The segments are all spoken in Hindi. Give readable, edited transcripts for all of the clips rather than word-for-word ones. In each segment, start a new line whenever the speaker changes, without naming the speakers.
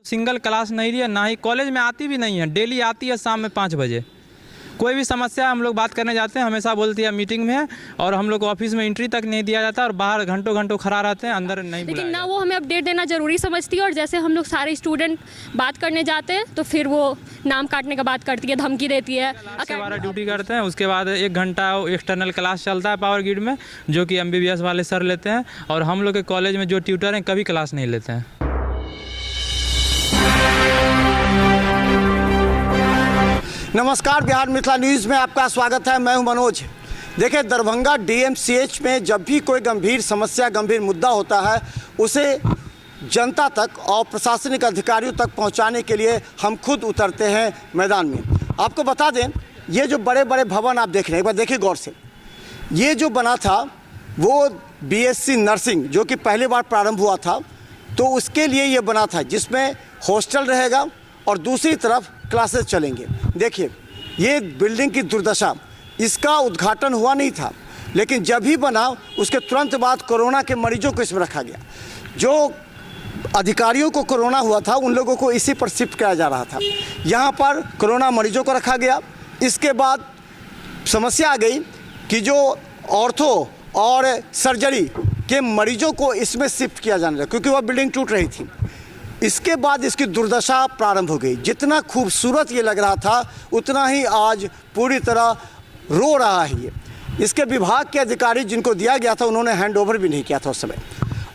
सिंगल क्लास नहीं रही है, ना ही कॉलेज में आती भी नहीं है। डेली आती है शाम में 5 बजे। कोई भी समस्या हम लोग बात करने जाते हैं, हमेशा बोलती है मीटिंग में है, और हम लोग को ऑफिस में एंट्री तक नहीं दिया जाता और बाहर घंटों घंटों खड़ा रहते हैं, अंदर नहीं बुलाया
लेकिन ना
जाता।
वो हमें अपडेट देना ज़रूरी समझती है, और जैसे हम लोग सारे स्टूडेंट बात करने जाते हैं तो फिर वो नाम काटने का बात करती है, धमकी देती है।
हमारा ड्यूटी करते हैं, उसके बाद 1 घंटा एक्सटर्नल क्लास चलता है पावर ग्रिड में, जो कि MBBS वाले सर लेते हैं, और हम लोग के कॉलेज में जो ट्यूटर हैं कभी क्लास नहीं लेते हैं।
नमस्कार, बिहार मिथिला न्यूज़ में आपका स्वागत है। मैं हूं मनोज। देखिए, दरभंगा DMCH में जब भी कोई गंभीर समस्या, गंभीर मुद्दा होता है, उसे जनता तक और प्रशासनिक अधिकारियों तक पहुंचाने के लिए हम खुद उतरते हैं मैदान में। आपको बता दें, ये जो बड़े बड़े भवन आप देख रहे हैं, एक बार देखिए गौर से। ये जो बना था वो BSc नर्सिंग, जो कि पहली बार प्रारंभ हुआ था, तो उसके लिए ये बना था, जिसमें हॉस्टल रहेगा और दूसरी तरफ क्लासेस चलेंगे। देखिए, ये बिल्डिंग की दुर्दशा, इसका उद्घाटन हुआ नहीं था, लेकिन जब ही बना उसके तुरंत बाद कोरोना के मरीजों को इसमें रखा गया। जो अधिकारियों को कोरोना हुआ था उन लोगों को इसी पर शिफ्ट किया जा रहा था। यहाँ पर कोरोना मरीजों को रखा गया। इसके बाद समस्या आ गई कि जो ऑर्थो और सर्जरी के मरीजों को इसमें शिफ्ट किया जाने लगा, क्योंकि वह बिल्डिंग टूट रही थी। इसके बाद इसकी दुर्दशा प्रारंभ हो गई। जितना खूबसूरत ये लग रहा था, उतना ही आज पूरी तरह रो रहा है ये। इसके विभाग के अधिकारी जिनको दिया गया था, उन्होंने हैंडओवर भी नहीं किया था उस समय।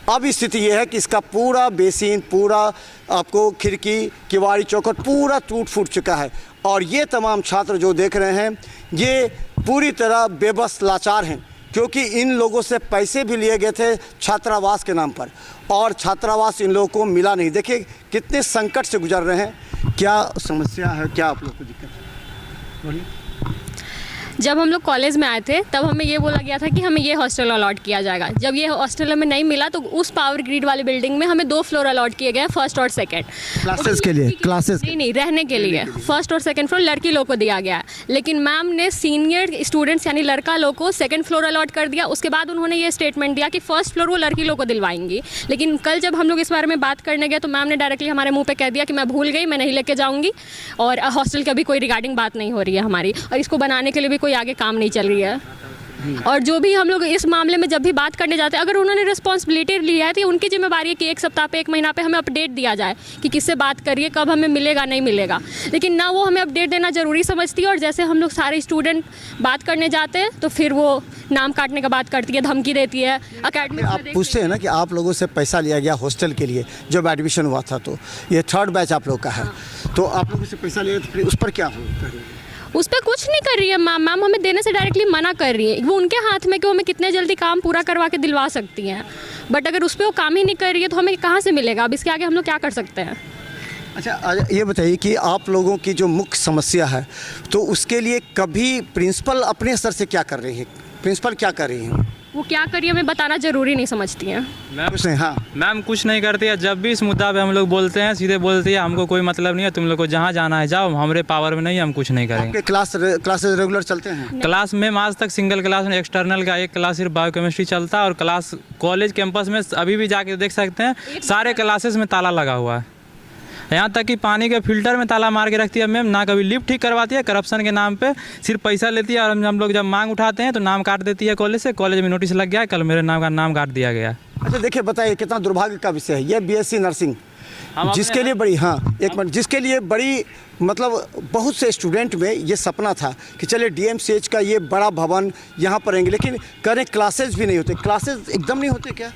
अब स्थिति ये है कि इसका पूरा बेसिन, पूरा आपको खिड़की, किवाड़ी, चौखट पूरा टूट फूट चुका है। और ये तमाम छात्र जो देख रहे हैं, ये पूरी तरह बेबस, लाचार हैं, क्योंकि इन लोगों से पैसे भी लिए गए थे छात्रावास के नाम पर, और छात्रावास इन लोगों को मिला नहीं। देखिए कितने संकट से गुजर रहे हैं। क्या समस्या है, क्या आप लोग को दिक्कत है, बोलिए।
जब हम लोग कॉलेज में आए थे तब हमें ये बोला गया था कि हमें ये हॉस्टल अलॉट किया जाएगा। जब ये हॉस्टल हमें नहीं मिला तो उस पावर ग्रिड वाली बिल्डिंग में हमें 2 फ्लोर अलॉट किए गए, फर्स्ट और सेकंड।
क्लासेस के लिए? क्लासेस
नहीं, रहने के लिए फर्स्ट और सेकंड फ्लोर लड़की लोग को दिया गया है। लेकिन मैम ने सीनियर स्टूडेंट्स यानी लड़का लोग को सेकंड फ्लोर अलॉट कर दिया। उसके बाद उन्होंने ये स्टेटमेंट दिया कि फर्स्ट फ्लोर वो लड़की लोग को दिलवाएंगी। लेकिन कल जब हम लोग इस बारे में बात करने गए तो मैम ने डायरेक्टली हमारे मुँह पर कह दिया कि मैं भूल गई, मैं नहीं लेके जाऊँगी, और हॉस्टल का भी कोई रिगार्डिंग बात नहीं हो रही है हमारी, और इसको बनाने के लिए भी कोई आगे काम नहीं चल रही है। और जो भी हम लोग इस मामले में जब भी बात करने जाते हैं, अगर उन्होंने रिस्पॉन्सिबिलिटी लिया है तो उनकी जिम्मेदारी है कि 1 सप्ताह पे, 1 महीना पे हमें अपडेट दिया जाए कि किससे बात करिए, कब हमें मिलेगा, नहीं मिलेगा। लेकिन ना वो हमें अपडेट देना ज़रूरी समझती है, और जैसे हम लोग सारे स्टूडेंट बात करने जाते हैं तो फिर वो नाम काटने का बात करती है, धमकी देती है। अकेडमी
आप पूछते हैं ना कि आप लोगों से पैसा लिया गया हॉस्टल के लिए जब एडमिशन हुआ था, तो ये 3rd बैच आप लोग का है, तो आप लोगों से पैसा लिया, तो उस पर क्या हो?
उस पर कुछ नहीं कर रही है मैम। मैम हमें देने से डायरेक्टली मना कर रही है। वो उनके हाथ में कि वो हमें कितने जल्दी काम पूरा करवा के दिलवा सकती हैं, बट अगर उस पर वो काम ही नहीं कर रही है तो हमें कहाँ से मिलेगा? अब इसके आगे हम लोग क्या कर सकते हैं?
अच्छा, ये बताइए कि आप लोगों की जो मुख्य समस्या है, तो उसके लिए कभी प्रिंसिपल अपने स्तर से क्या कर रही है? प्रिंसिपल क्या कर रही हैं?
वो क्या करिए हमें बताना ज़रूरी नहीं समझती हैं
मैम कुछ नहीं करती है। जब भी इस मुद्दा पे हम लोग बोलते हैं, सीधे बोलती है हमको कोई मतलब नहीं है, तुम लोग को जहाँ जाना है जाओ, हमारे पावर में नहीं है, हम कुछ नहीं करेंगे।
क्लासेस रेगुलर चलते हैं?
क्लास में आज तक सिंगल क्लास में एक्सटर्नल का 1 क्लास सिर्फ बायोकेमिस्ट्री चलता है, और क्लास कॉलेज कैंपस में अभी भी जाके देख सकते हैं, सारे क्लासेस में ताला लगा हुआ है। यहाँ तक कि पानी के फिल्टर में ताला मार के रखती है मैम। ना कभी लिफ्ट ठीक करवाती है, करप्शन के नाम पे सिर्फ पैसा लेती है, और हम लोग जब मांग उठाते हैं तो नाम काट देती है कॉलेज से। कॉलेज में नोटिस लग गया है, कल मेरे नाम का नाम काट दिया गया।
अच्छा, देखिए, बताइए कितना दुर्भाग्य का विषय है ये BSc नर्सिंग, जिसके लिए बड़ी, हाँ एक मिनट, जिसके लिए बड़ी मतलब बहुत से स्टूडेंट में ये सपना था कि चले DMCH का ये बड़ा भवन यहाँ पर रहेंगे, लेकिन करें क्लासेस भी नहीं होते। क्लासेस एकदम नहीं होते क्या?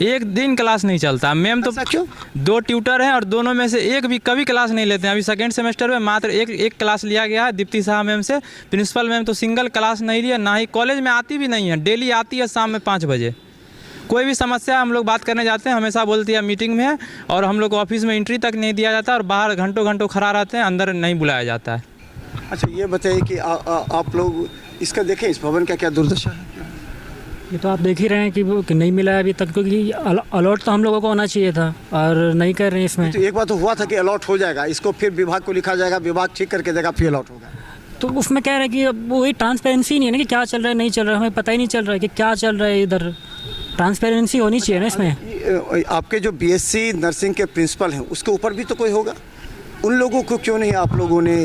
एक दिन क्लास नहीं चलता मैम। तो
क्यों?
2 ट्यूटर हैं और दोनों में से एक भी कभी क्लास नहीं लेते हैं। अभी 2nd सेमेस्टर में मात्र एक क्लास लिया गया है दीप्ति शाह मैम से। प्रिंसिपल मैम तो सिंगल क्लास नहीं लिया, ना ही कॉलेज में आती भी नहीं है। डेली आती है शाम में 5 बजे। कोई भी समस्या हम लोग बात करने जाते हैं, हमेशा बोलती है मीटिंग में है, और हम लोग को ऑफिस में एंट्री तक नहीं दिया जाता और बाहर घंटों घंटों खड़ा रहते हैं, अंदर नहीं बुलाया जाता है।
अच्छा, ये बताइए कि आप लोग इसका देखें, इस भवन का क्या दुर्दशा है?
ये तो आप देख ही रहे हैं कि नहीं मिला है अभी तक, क्योंकि अलॉट तो हम लोगों को होना चाहिए था और नहीं कर रहे हैं इसमें।
तो एक बात तो हुआ था कि अलॉट हो जाएगा, इसको फिर विभाग को लिखा जाएगा, विभाग ठीक करके देगा, फिर अलॉट होगा।
तो उसमें कह रहे हैं कि अब वही ट्रांसपेरेंसी नहीं है ना कि क्या चल रहा है, नहीं चल रहा है, हमें पता ही नहीं चल रहा है कि क्या चल रहा है इधर। ट्रांसपेरेंसी होनी चाहिए ना इसमें।
आपके जो बीएससी नर्सिंग के प्रिंसिपल हैं उसके ऊपर भी तो कोई होगा, उन लोगों को क्यों नहीं आप लोगों ने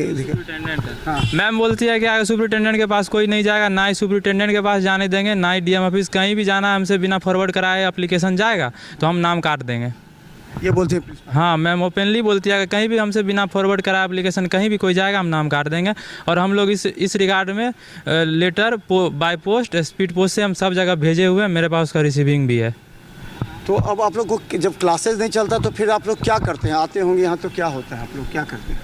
हाँ। मैम बोलती है कि अगर सुपरिटेंडेंट के पास कोई नहीं जाएगा, ना ही सुपरिटेंडेंट के पास जाने देंगे, ना ही डीएम ऑफिस, कहीं भी जाना हमसे बिना फॉरवर्ड कराए एप्लीकेशन जाएगा तो हम नाम काट देंगे।
ये बोलते हैं?
हाँ मैम ओपनली बोलती है कि कहीं भी हमसे बिना फॉरवर्ड कराए एप्लीकेशन कहीं भी कोई जाएगा हम नाम काट देंगे। और हम लोग इस रिगार्ड में letter by post speed post से हम सब जगह भेजे हुए हैं, मेरे पास उसका रिसीविंग भी है।
तो अब आप लोग को जब क्लासेस नहीं चलता तो फिर आप लोग क्या करते हैं? आते होंगे यहाँ तो क्या होता है, आप लोग क्या करते हैं?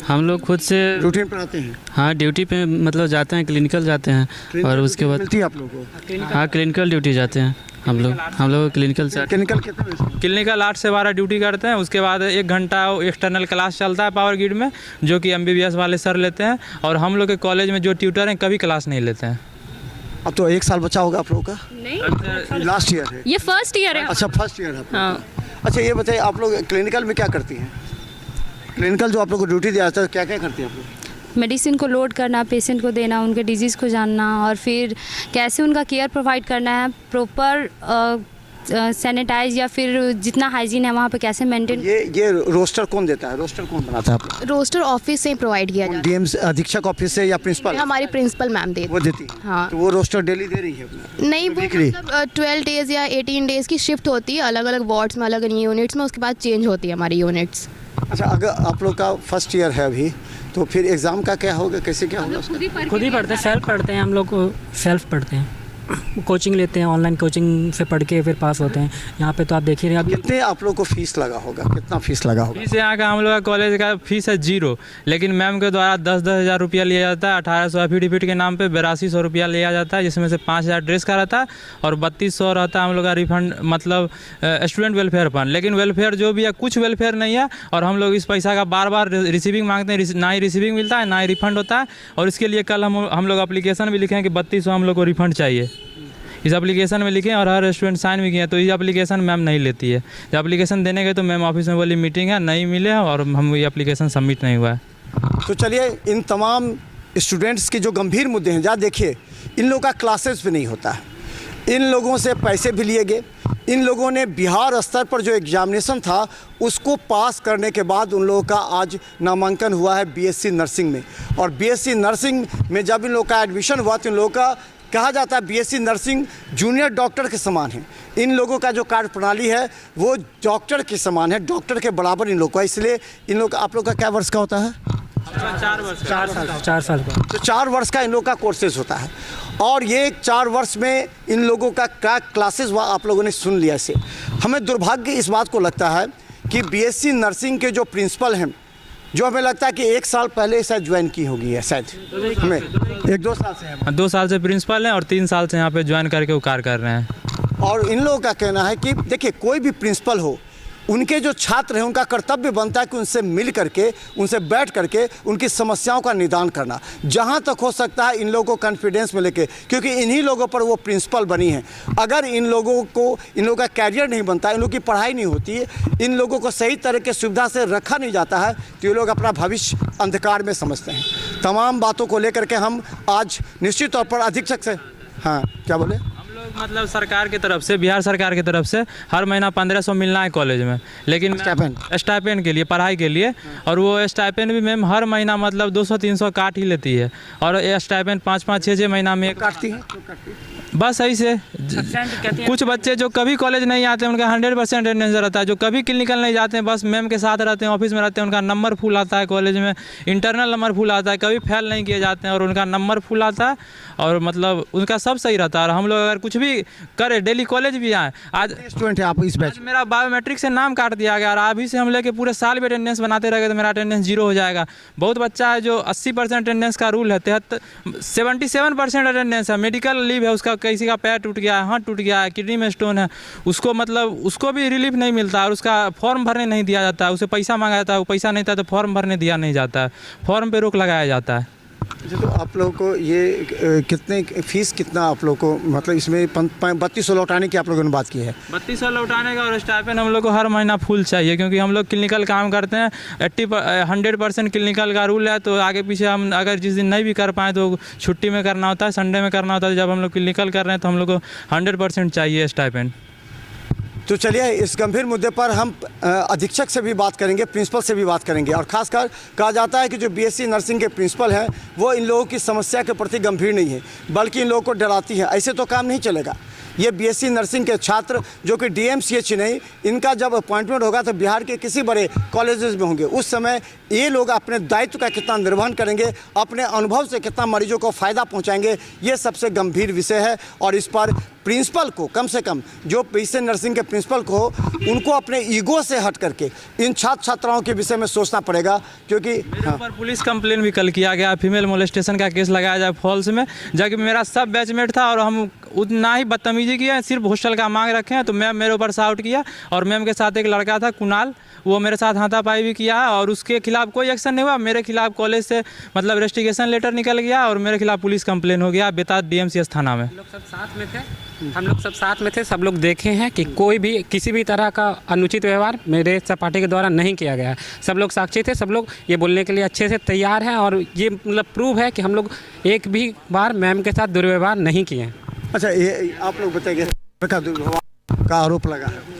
हम लोग खुद से
रूटीन पर आते हैं?
हाँ ड्यूटी पे मतलब जाते हैं, क्लिनिकल जाते हैं और उसके बाद
मिलती है आप लोगों को?
हाँ क्लिनिकल ड्यूटी जाते हैं हम लोग क्लिनिकल से
क्लिनिकल कितने बजे से?
क्लिनिकल 8 से 12 ड्यूटी करते हैं, उसके बाद 1 घंटा एक्सटर्नल क्लास चलता है पावर ग्रिड में जो कि MBBS वाले सर लेते हैं। और हम लोग के कॉलेज में जो ट्यूटर हैं कभी क्लास नहीं लेते हैं।
अब तो 1 साल बचा होगा आप लोगों का?
नहीं,
लास्ट ईयर है?
ये फर्स्ट ईयर है।
अच्छा फर्स्ट ईयर है आप लोगों
हाँ।
का। अच्छा ये बताइए आप लोग क्लिनिकल में क्या करती हैं? क्लिनिकल जो आप लोग को ड्यूटी दिया जाता है क्या क्या करती हैं आप लोग?
मेडिसिन को लोड करना, पेशेंट को देना, उनके डिजीज़ को जानना और फिर कैसे उनका केयर प्रोवाइड करना है, प्रॉपर सैनिटाइज या फिर जितना हाइजीन है वहाँ पे कैसे मेंटेन।
ये रोस्टर कौन देता है? रोस्टर कौन बनाता है आप लोग?
रोस्टर ऑफिस से ही प्रोवाइड किया जाता
डीएम अधीक्षक ऑफिस से या प्रिंसिपल?
है, हमारी प्रिंसिपल मैम देती
वो देती है?
हाँ।
तो वो रोस्टर डेली दे रही है अपना?
नहीं, वो
वीकली?
मतलब 12 डेज़ या 18 डेज़ की शिफ्ट होती है, अलग अलग वार्ड्स में, अलग अलग यूनिट्स में, उसके बाद चेंज होती है हमारी यूनिट्स।
अच्छा अगर आप लोग का फर्स्ट ईयर है अभी तो फिर एग्ज़ाम का क्या होगा, कैसे क्या होगा उसका?
खुद ही पढ़ते हैं, सेल्फ पढ़ते हैं हम लोग, सेल्फ पढ़ते हैं, कोचिंग लेते हैं, ऑनलाइन कोचिंग से पढ़ के फिर पास होते हैं। यहाँ पे तो आप देख ही रहे हैं।
कितने आप लोग को फीस लगा होगा, कितना फीस लगा होगा?
फीस यहाँ का हम लोग का कॉलेज का फीस है 0, लेकिन मैम के द्वारा 10-10 हज़ार रुपया लिया जाता है। 1800 एफिडेविट के नाम पे 8200 रुपया लिया जाता है, जिसमें से 5000 ड्रेस का रहता है और 3200 रहता है हम लोग का रिफंड, मतलब स्टूडेंट वेलफेयर फंड। लेकिन वेलफेयर जो भी है कुछ वेलफेयर नहीं है और हम लोग इस पैसा का बार बार रिसीविंग मांगते हैं, ना ही रिसीविंग मिलता है ना ही रिफंड होता है। और इसके लिए कल हम लोग एप्लीकेशन भी लिखे हैं कि 3200 हम लोग को रिफंड चाहिए। इस एप्लीकेशन में लिखे और हर स्टूडेंट साइन भी किए हैं, तो ये एप्लीकेशन मैम नहीं लेती है। जब एप्लीकेशन देने गए तो मैम ऑफिस में बोली मीटिंग है, नहीं मिले और हम ये एप्लीकेशन सबमिट नहीं हुआ है।
तो चलिए इन तमाम स्टूडेंट्स के जो गंभीर मुद्दे हैं, जहाँ देखिए इन लोगों का क्लासेस भी नहीं होता है, इन लोगों से पैसे भी लिए गए, इन लोगों ने बिहार स्तर पर जो एग्जामिनेशन था उसको पास करने के बाद उन लोगों का आज नामांकन हुआ है बीएससी नर्सिंग में। और बीएससी नर्सिंग में जब इन लोगों का एडमिशन हुआ तो इन लोगों का कहा जाता है बीएससी नर्सिंग जूनियर डॉक्टर के समान है। इन लोगों का जो कार्य प्रणाली है वो डॉक्टर के समान है, डॉक्टर के बराबर इन लोगों का। इसलिए इन लोग आप लोग का क्या वर्ष का होता है?
4 साल का।
तो 4 वर्ष का इन लोग का कोर्सेज होता है और ये 4 वर्ष में इन लोगों का क्या क्लासेस हुआ आप लोगों ने सुन लिया। से हमें दुर्भाग्य इस बात को लगता है कि बीएससी नर्सिंग के जो प्रिंसिपल हैं, जो हमें लगता है कि 1 साल पहले शायद ज्वाइन की होगी है, शायद हमें 1-2 साल से है।
2 साल से प्रिंसिपल हैं और 3 साल से यहाँ पे ज्वाइन करके वो कार्य कर रहे हैं।
और इन लोगों का कहना है कि देखिए कोई भी प्रिंसिपल हो, उनके जो छात्र हैं उनका कर्तव्य बनता है कि उनसे मिल करके, उनसे बैठ करके उनकी समस्याओं का निदान करना, जहां तक हो सकता है इन लोगों को कॉन्फिडेंस में लेके, क्योंकि इन्हीं लोगों पर वो प्रिंसिपल बनी हैं। अगर इन लोगों का कैरियर नहीं बनता, इन लोगों की पढ़ाई नहीं होती है, इन लोगों को सही तरह के सुविधा से रखा नहीं जाता है तो ये लोग अपना भविष्य अंधकार में समझते हैं। तमाम बातों को लेकर के हम आज निश्चित तौर पर अधीक्षक से, हाँ क्या बोले,
मतलब सरकार की तरफ से, बिहार सरकार की तरफ से हर महीना 1500 मिलना है कॉलेज में, लेकिन स्टाइपेंड के लिए, पढ़ाई के लिए। और वो स्टाइपेंड भी मैम हर महीना मतलब 200-300 काट ही लेती है और ये स्टाइपेंड 5-5, 6-6 महीना में
काटती है।
बस सही से। कुछ बच्चे जो कभी कॉलेज नहीं आते उनका 100% अटेंडेंस रहता है, जो कभी क्लिनिकल नहीं जाते हैं, बस मैम के साथ रहते हैं, ऑफिस में रहते हैं, उनका नंबर फुल आता है कॉलेज में, इंटरनल नंबर फुल आता है, कभी फेल नहीं किए जाते हैं और उनका नंबर फुल आता है और मतलब उनका सब सही रहता है। और हम लोग अगर कुछ भी करें, डेली कॉलेज भी आए, आज
स्टूडेंट है आप इस बैच?
मेरा बायोमेट्रिक से नाम काट दिया गया और अभी से हम लेके पूरे साल भी अटेंडेंस बनाते रहेंगे तो मेरा अटेंडेंस 0 हो जाएगा। बहुत बच्चा है जो 80% अटेंडेंस का रूल है, 77% अटेंडेंस है, मेडिकल लीव है, उसका किसी का पैर टूट गया है, हाथ टूट गया है, किडनी में स्टोन है, उसको मतलब उसको भी रिलीफ नहीं मिलता और उसका फॉर्म भरने नहीं दिया जाता है, उसे पैसा मांगा जाता है, वो पैसा नहीं था तो फॉर्म भरने दिया नहीं जाता है, फॉर्म पे रोक लगाया जाता है।
अच्छा, तो आप लोगों को ये कितने फीस कितना आप लोगों को, मतलब इसमें 3200 लौटाने की आप लोगों ने बात की है?
3200 लौटाने का और स्टाइपेंड हम लोग को हर महीना फुल चाहिए, क्योंकि हम लोग क्लिनिकल काम करते हैं। 100% क्लिनिकल का रूल है, तो आगे पीछे हम अगर जिस दिन नहीं भी कर पाएँ तो छुट्टी में करना होता है, संडे में करना होता है। जब हम लोग क्लिनिकल कर रहे हैं तो हम लोग को 100% चाहिए स्टाइपेंड।
तो चलिए इस गंभीर मुद्दे पर हम अधीक्षक से भी बात करेंगे, प्रिंसिपल से भी बात करेंगे। और खासकर कहा जाता है कि जो बीएससी नर्सिंग के प्रिंसिपल हैं वो इन लोगों की समस्या के प्रति गंभीर नहीं है, बल्कि इन लोगों को डराती है। ऐसे तो काम नहीं चलेगा। ये बीएससी नर्सिंग के छात्र जो कि डीएमसीएच नहीं, इनका जब अपॉइंटमेंट होगा तो बिहार के किसी बड़े कॉलेजेस में होंगे। उस समय ये लोग अपने दायित्व का कितना निर्वहन करेंगे, अपने अनुभव से कितना मरीजों को फ़ायदा पहुंचाएंगे, ये सबसे गंभीर विषय है। और इस पर प्रिंसिपल को, कम से कम जो बीएससी नर्सिंग के प्रिंसिपल को, उनको अपने ईगो से हट करके इन छात्र छात्राओं के विषय में सोचना पड़ेगा। क्योंकि
मेरे ऊपर पुलिस कंप्लेन भी कल किया गया, फीमेल मोलेस्टेशन का केस लगाया जाए फॉल्स में, जबकि मेरा सब बैचमेट था और हम उतना ही बदतमीजी किया, सिर्फ हॉस्टल का मांग रखे हैं। तो मैम मेरे ऊपर शाउट किया, और मैम के साथ एक लड़का था कुणाल, वो मेरे साथ हाथापाई भी किया है, और उसके खिलाफ कोई एक्शन नहीं हुआ। मेरे खिलाफ कॉलेज से मतलब रेस्टिगेशन लेटर निकल गया और मेरे खिलाफ पुलिस कंप्लेन हो गया बेताज डीएमसीएच थाना में।
हम लोग सब साथ में थे, सब लोग देखे हैं कि कोई भी किसी भी तरह का अनुचित व्यवहार मेरे सहपाठी के द्वारा नहीं किया गया है। सब लोग साक्षी थे, सब लोग ये बोलने के लिए अच्छे से तैयार हैं, और ये मतलब प्रूव है कि हम लोग एक भी बार मैम के साथ दुर्व्यवहार नहीं किए।
अच्छा, ये आप लोग बताइए का दुर्व्यवहार का आरोप लगा है।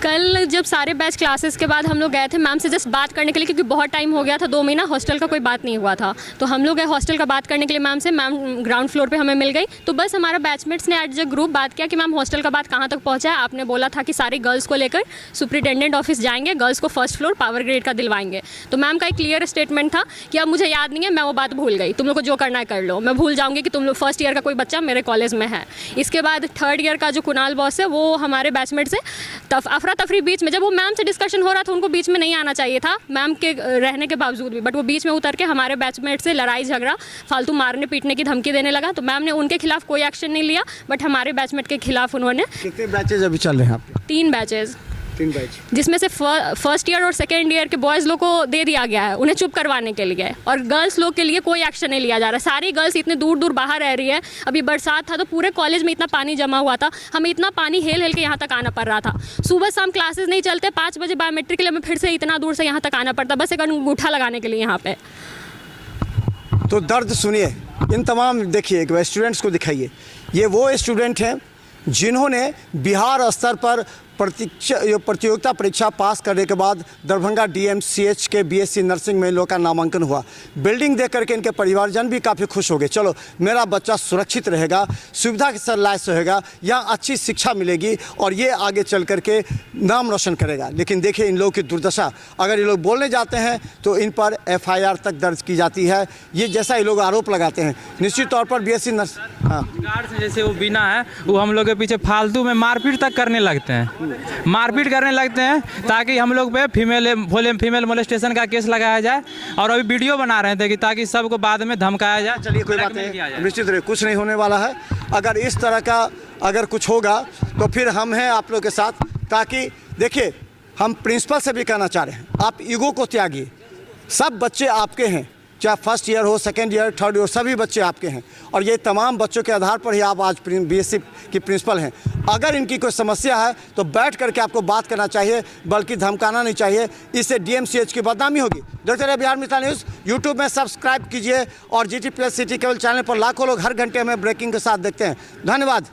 कल जब सारे बैच क्लासेस के बाद हम लोग गए थे मैम से जस्ट बात करने के लिए, क्योंकि बहुत टाइम हो गया था, 2 महीना हॉस्टल का कोई बात नहीं हुआ था। तो हम लोग गए हॉस्टल का बात करने के लिए मैम से। मैम ग्राउंड फ्लोर पे हमें मिल गई। तो बस हमारा बैचमेट्स ने एज अ ग्रुप बात किया कि मैम हॉस्टल का बात कहाँ तक पहुँचा है। आपने बोला था कि सारी गर्ल्स को लेकर सुपरिटेंडेंट ऑफिस जाएंगे, गर्ल्स को फर्स्ट फ्लोर पावर ग्रेड का दिलवाएंगे। तो मैम का एक क्लियर स्टेटमेंट था कि अब मुझे याद नहीं है, मैं वो बात भूल गई, तुम लोग को जो करना है कर लो। मैं भूल जाऊँगी कि तुम लोग फर्स्ट ईयर का कोई बच्चा मेरे कॉलेज में है। इसके बाद 3rd ईयर का जो कुणाल बॉस है, वो हमारे बैचमेट से अफरा तफरी बीच में, जब मैम से डिस्कशन हो रहा था, उनको बीच में नहीं आना चाहिए था मैम के रहने के बावजूद भी, बट वो बीच में उतर के हमारे बैचमेट से लड़ाई झगड़ा, फालतू मारने पीटने की धमकी देने लगा। तो मैम ने उनके खिलाफ कोई एक्शन नहीं लिया, बट हमारे बैचमेट के खिलाफ उन्होंने
कितने बैचेज अभी चल रहे हैं आपके?
3 बैचेज,
3 बैच,
जिसमें से फर्स्ट ईयर और 2nd ईयर के बॉयज़ लोग को दे दिया गया है उन्हें चुप करवाने के लिए, और गर्ल्स लोग के लिए कोई एक्शन नहीं लिया जा रहा। सारी गर्ल्स इतने दूर दूर बाहर रह रही है। अभी बरसात था तो पूरे कॉलेज में इतना पानी जमा हुआ था, हमें इतना पानी हेल हेल के यहाँ तक आना पड़ रहा था। सुबह शाम क्लासेस नहीं चलते, 5 बजे बायोमेट्रिक के लिए हमें फिर से इतना दूर से यहाँ तक आना पड़ता, बस एक अंगूठा लगाने के लिए यहाँ पे।
तो दर्द सुनिए इन तमाम, देखिए स्टूडेंट्स को दिखाइए। ये वो स्टूडेंट हैं जिन्होंने बिहार स्तर पर प्रतियोगिता परीक्षा पास करने के बाद दरभंगा डीएमसीएच के बीएससी नर्सिंग में इन लोगों का नामांकन हुआ। बिल्डिंग देख करके इनके परिवारजन भी काफ़ी खुश हो गए, चलो मेरा बच्चा सुरक्षित रहेगा, सुविधा के साथ लैस होगा, यहाँ अच्छी शिक्षा मिलेगी और ये आगे चल करके नाम रोशन करेगा। लेकिन देखिए इन लोगों की दुर्दशा, अगर ये लोग बोलने जाते हैं तो इन पर FIR तक दर्ज की जाती है। ये जैसा ये लोग आरोप लगाते हैं, निश्चित तौर पर बीएससी नर्स, हाँ,
गार्ड से जैसे वो बिना है, वो हम लोग के पीछे फालतू में मारपीट तक करने लगते हैं, मारपीट करने लगते हैं ताकि हम लोग पे फीमेल मोलेस्टेशन का केस लगाया जाए। और अभी वीडियो बना रहे थे कि ताकि सबको बाद में धमकाया जाए।
चलिए कोई बात नहीं, निश्चित रहे कुछ नहीं होने वाला है। अगर इस तरह का अगर कुछ होगा तो फिर हम हैं आप लोग के साथ। ताकि देखिए हम प्रिंसिपल से भी कहना चाह रहे हैं, आप ईगो को त्यागिए। सब बच्चे आपके हैं, चाहे फर्स्ट ईयर हो, 2nd ईयर, 3rd ईयर, सभी बच्चे आपके हैं। और ये तमाम बच्चों के आधार पर ही आप आज बीएससी की प्रिंसिपल हैं। अगर इनकी कोई समस्या है तो बैठ करके आपको बात करना चाहिए, बल्कि धमकाना नहीं चाहिए। इससे डीएमसीएच की बदनामी होगी। देखते रहिए बिहार मिथिला न्यूज़। यूट्यूब में सब्सक्राइब कीजिए और GT+ सिटी केबल चैनल पर लाखों लोग हर घंटे में ब्रेकिंग के साथ देखते हैं। धन्यवाद।